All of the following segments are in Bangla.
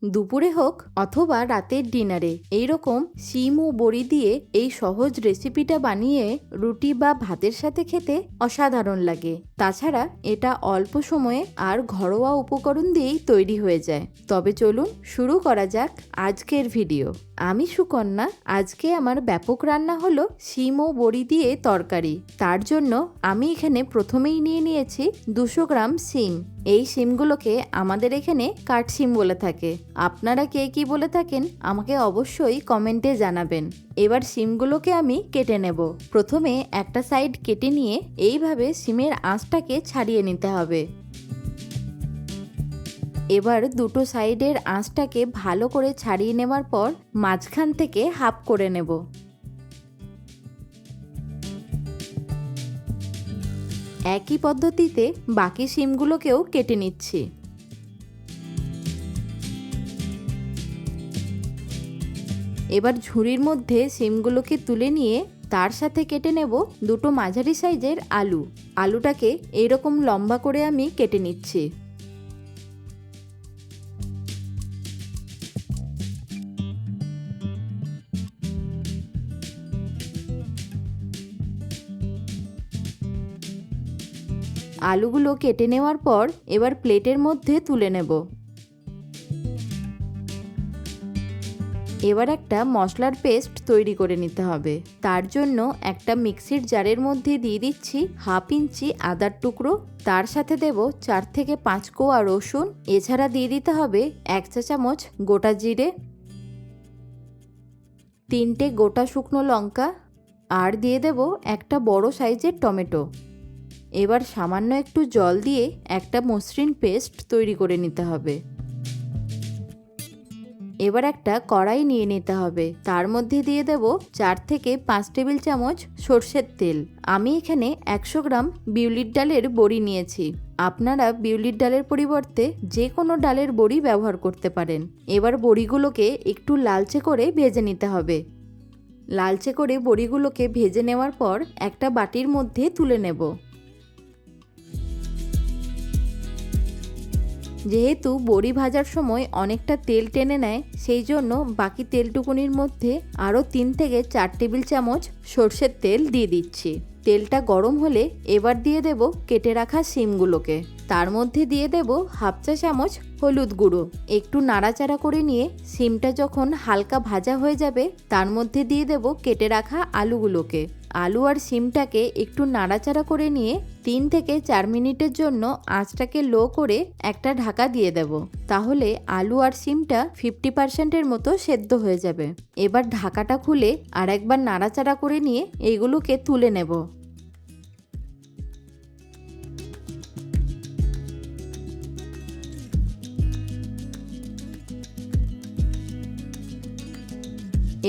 দুপুরে হোক অথবা রাতের ডিনারে এইরকম শিম ও বড়ি দিয়ে এই সহজ রেসিপিটা বানিয়ে রুটি বা ভাতের সাথে খেতে অসাধারণ লাগে। তাছাড়া এটা অল্প সময়ে আর ঘরোয়া উপকরণ দিয়েই তৈরি হয়ে যায়। তবে চলুন শুরু করা যাক আজকের ভিডিও। আমি সুকন্যা। আজকে আমার ব্যাপক রান্না হলো শিম ও বড়ি দিয়ে তরকারি। তার জন্য আমি এখানে প্রথমেই নিয়ে নিয়েছি 200 গ্রাম শিম। এই শিমগুলোকে আমাদের এখানে কাঠশিম বলে থাকে। আপনারা কে কি বলে থাকেন আমাকে অবশ্যই কমেন্টে জানাবেন। এবার শিমগুলোকে আমি কেটে নেব। প্রথমে একটা সাইড কেটে নিয়ে এইভাবে শিমের আঁশটাকে ছাড়িয়ে নিতে হবে। এবার দুটো সাইডের আঁশটাকে ভালো করে ছাড়িয়ে নেওয়ার পর মাঝখান থেকে হাফ করে নেব। একই পদ্ধতিতে বাকি শিমগুলোকেও কেটে নিচ্ছি। এবার ঝুড়ির মধ্যে শিমগুলোকে তুলে নিয়ে তার সাথে কেটে নেব দুটো মাঝারি সাইজের আলু। আলুটাকে এইরকম লম্বা করে আমি কেটে নিচ্ছি। আলুগুলো কেটে নেওয়ার পর এবার প্লেটের মধ্যে তুলে নেব। এবার একটা মশলার পেস্ট তৈরি করে নিতে হবে। তার জন্য একটা মিক্সির জারের মধ্যে দিয়ে দিচ্ছি হাফ ইঞ্চি আদার টুকরো, তার সাথে দেব 4 থেকে 5 কোয়া রসুন, এছাড়া দিয়ে দিতে হবে 1 চা চামচ গোটা জিরে, 3টে গোটা শুকনো লঙ্কা, আর দিয়ে দেব একটা বড় সাইজের টমেটো। এবার সামান্য একটু জল দিয়ে একটা মসৃণ পেস্ট তৈরি করে নিতে হবে। এবার একটা কড়াই নিয়ে নিতে হবে। তার মধ্যে দিয়ে দেব 4 থেকে 5 টেবিল চামচ সর্ষের তেল। আমি এখানে 100 গ্রাম বিউলির ডালের বড়ি নিয়েছি। আপনারা বিউলির ডালের পরিবর্তে যে কোনো ডালের বড়ি ব্যবহার করতে পারেন। এবার বড়িগুলোকে একটু লালচে করে ভেজে নিতে হবে। লালচে করে বড়িগুলোকে ভেজে নেওয়ার পর একটা বাটির মধ্যে তুলে নেব। যেহেতু বড়ি ভাজার সময় অনেকটা তেল টেনে নেয়, সেই জন্য বাকি তেলটুকুনির মধ্যে আরও 3 থেকে 4 টেবিল চামচ সর্ষের তেল দিয়ে দিচ্ছি। তেলটা গরম হলে এবার দিয়ে দেব কেটে রাখা শিমগুলোকে। তার মধ্যে দিয়ে দেব হাফ চা চামচ হলুদ গুঁড়ো। একটু নাড়াচাড়া করে নিয়ে শিমটা যখন হালকা ভাজা হয়ে যাবে তার মধ্যে দিয়ে দেব কেটে রাখা আলুগুলোকে। আলু আর শিমটাকে একটু নাড়াচাড়া করে নিয়ে 3 থেকে 4 মিনিটের জন্য আঁচটাকে লো করে একটা ঢাকা দিয়ে দেব। তাহলে আলু আর শিমটা 50%-এর মতো সেদ্ধ হয়ে যাবে। এবার ঢাকাটা খুলে আর একবার নাড়াচাড়া করে নিয়ে এইগুলোকে তুলে নেব।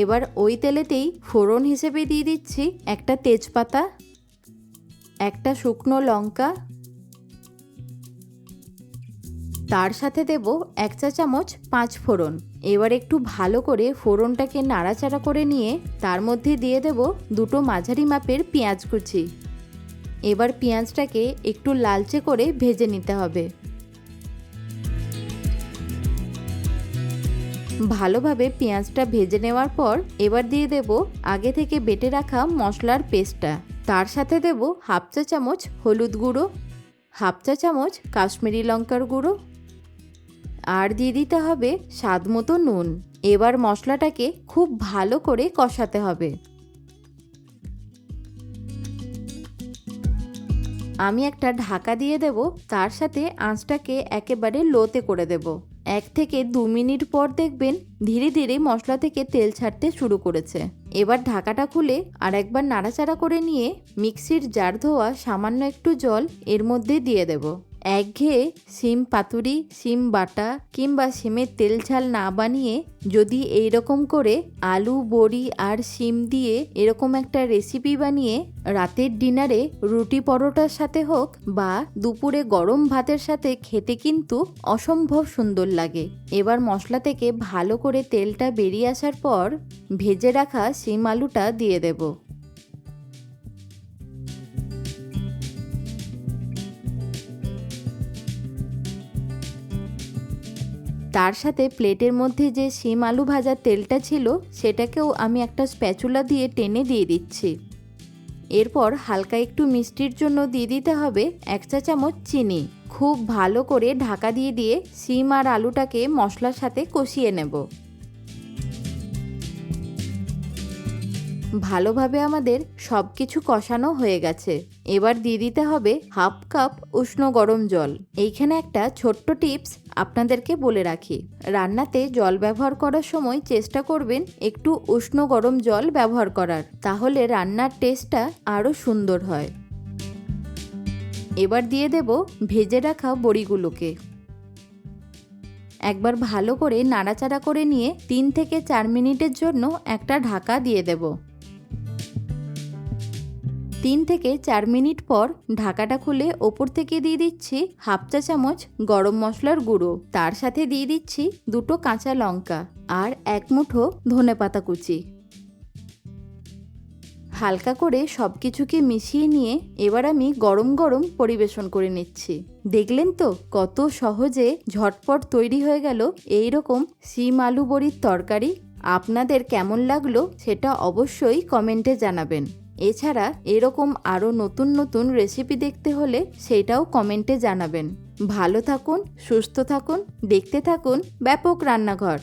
এবার ওই তেলেতেই ফোড়ন হিসেবে দিয়ে দিচ্ছি একটা তেজপাতা, একটা শুকনো লঙ্কা, তার সাথে দেব 1 চা চামচ 5 ফোড়ন। এবার একটু ভালো করে ফোড়নটাকে নাড়াচাড়া করে নিয়ে তার মধ্যে দিয়ে দেব দুটো মাঝারি মাপের পেঁয়াজ কুচি। এবার পেঁয়াজটাকে একটু লালচে করে ভেজে নিতে হবে। ভালোভাবে পেঁয়াজটা ভেজে নেওয়ার পর এবার দিয়ে দেব আগে থেকে বেটে রাখা মশলার পেস্টটা। তার সাথে দেব হাফ চা চামচ হলুদ গুঁড়ো, হাফ চা চামচ কাশ্মীরি লঙ্কার গুঁড়ো, আর দিয়ে দিতে হবে স্বাদ মতো নুন। এবার মশলাটাকে খুব ভালো করে কষাতে হবে। আমি একটা ঢাকা দিয়ে দেব, তার সাথে আঁচটাকে একেবারে লোতে করে দেব। 1 থেকে 2 মিনিট পর দেখবেন ধীরে ধীরে মশলা থেকে তেল ছাড়তে শুরু করেছে। এবার ঢাকাটা খুলে আর একবার নাড়াচাড়া করে নিয়ে মিক্সির জার ধোয়া সামান্য একটু জল এর মধ্যে দিয়ে দেব। একঘেয়ে শিম পাতুরি, শিম বাটা কিংবা শিমের তেল ঝাল না বানিয়ে যদি এইরকম করে আলু বড়ি আর শিম দিয়ে এরকম একটা রেসিপি বানিয়ে রাতের ডিনারে রুটি পরোটার সাথে হোক বা দুপুরে গরম ভাতের সাথে খেতে কিন্তু অসম্ভব সুন্দর লাগে। এবার মশলা থেকে ভালো করে তেলটা বেরিয়ে আসার পর ভেজে রাখা শিম আলুটা দিয়ে দেব। তার সাথে প্লেটের মধ্যে যে শিম আলু ভাজার তেলটা ছিল সেটাকেও আমি একটা স্প্যাচুলা দিয়ে টেনে দিয়ে দিচ্ছি। এরপর হালকা একটু মিষ্টির জন্য দিয়ে দিতে হবে 1 চা চামচ চিনি। খুব ভালো করে ঢাকা দিয়ে দিয়ে শিম আর আলুটাকে মশলার সাথে কষিয়ে নেব। ভালোভাবে আমাদের সব কিছু কষানো হয়ে গেছে। এবার দিয়ে দিতে হবে 1/2 কাপ উষ্ণ গরম জল। এইখানে একটা ছোট্ট টিপস আপনাদেরকে বলে রাখি, রান্নাতে জল ব্যবহার করার সময় চেষ্টা করবেন একটু উষ্ণ গরম জল ব্যবহার করার, তাহলে রান্নার টেস্টটা আরও সুন্দর হয়। এবার দিয়ে দেব ভেজে রাখা বড়িগুলোকে। একবার ভালো করে নাড়াচাড়া করে নিয়ে 3 থেকে 4 মিনিটের জন্য একটা ঢাকা দিয়ে দেব। 3 থেকে 4 মিনিট পর ঢাকাটা খুলে ওপর থেকে দিয়ে দিচ্ছি 1/2 চা চামচ গরম মশলার গুঁড়ো। তার সাথে দিয়ে দিচ্ছি 2টো কাঁচা লঙ্কা আর 1 মুঠো ধনেপাতা কুচি। হালকা করে সব কিছুকে মিশিয়ে নিয়ে এবার আমি গরম গরম পরিবেশন করে নিচ্ছি। দেখলেন তো কত সহজে ঝটপট তৈরি হয়ে গেল এই রকম শিম আলু বড়ির তরকারি। আপনাদের কেমন লাগলো সেটা অবশ্যই কমেন্টে জানাবেন। এছাড়া এরকম আরও নতুন নতুন রেসিপি দেখতে হলে সেটাও কমেন্টে জানাবেন। ভালো থাকুন, সুস্থ থাকুন, দেখতে থাকুন ব্যাপক রান্নাঘর।